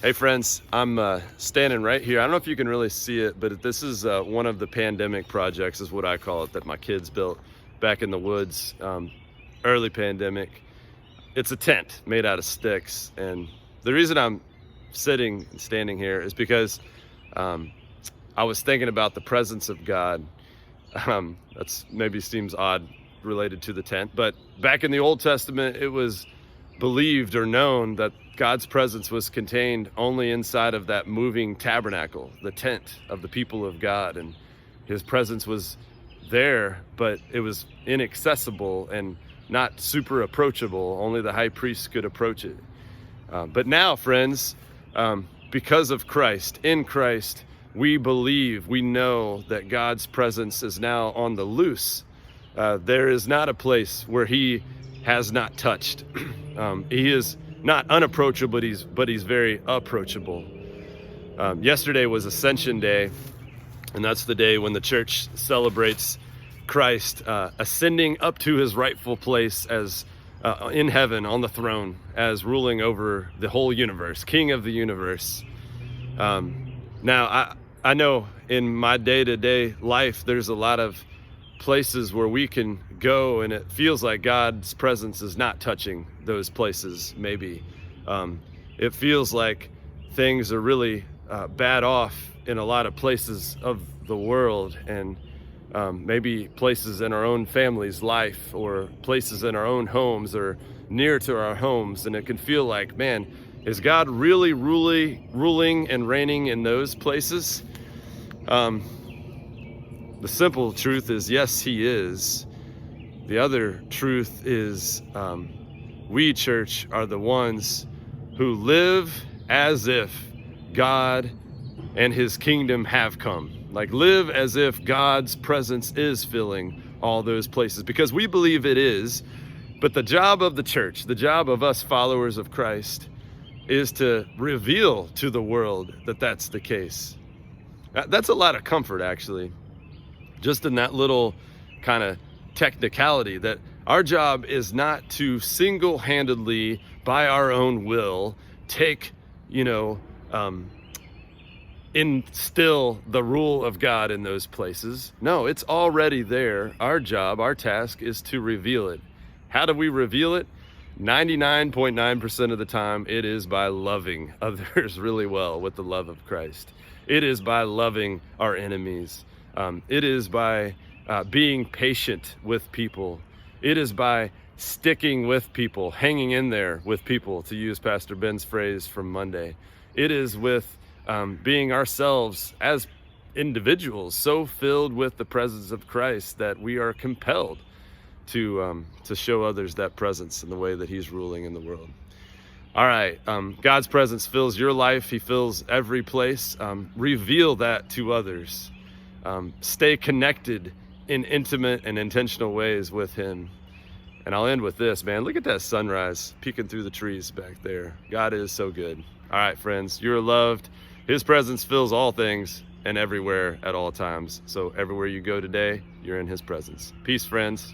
Hey friends, I'm standing right here. I don't know if you can really see it, but this is one of the pandemic projects, is what I call it, that my kids built back in the woods, early pandemic. It's a tent made out of sticks, and the reason I'm sitting and standing here is because I was thinking about the presence of God. That's maybe seems odd related to the tent, but back in the Old Testament, it was believed or known that God's presence was contained only inside of that moving tabernacle, the tent of the people of God. And his presence was there, but it was inaccessible and not super approachable. Only the high priest could approach it. But now, friends, because of Christ, in Christ, we believe, we know that God's presence is now on the loose. There is not a place where he has not touched. He is not unapproachable, but he's very approachable. Yesterday was Ascension Day, and that's the day when the church celebrates Christ ascending up to his rightful place as in heaven on the throne, as ruling over the whole universe, King of the universe. Now, I know in my day-to-day life, there's a lot of places where we can go and it feels like God's presence is not touching those places. Maybe it feels like things are really bad off in a lot of places of the world, and maybe places in our own family's life or places in our own homes or near to our homes. And it can feel like, man, is God really ruling and reigning in those places? The simple truth is, yes, he is. The other truth is, we, church, are the ones who live as if God and his kingdom have come. Like, live as if God's presence is filling all those places, because we believe it is. But the job of the church, the job of us followers of Christ, is to reveal to the world that that's the case. That's a lot of comfort, actually, just in that little kind of technicality, that our job is not to single-handedly, by our own will, take, instill the rule of God in those places. No, it's already there. Our job, our task is to reveal it. How do we reveal it? 99.9% of the time, it is by loving others really well with the love of Christ. It is by loving our enemies. It is by being patient with people. It is by sticking with people, hanging in there with people, to use Pastor Ben's phrase from Monday. It is with being ourselves as individuals, so filled with the presence of Christ that we are compelled to show others that presence in the way that he's ruling in the world. All right, God's presence fills your life. He fills every place. Reveal that to others. Stay connected in intimate and intentional ways with him. And I'll end with this, man. Look at that sunrise peeking through the trees back there. God is so good. All right, friends, you're loved. His presence fills all things and everywhere at all times. So everywhere you go today, you're in his presence. Peace, friends.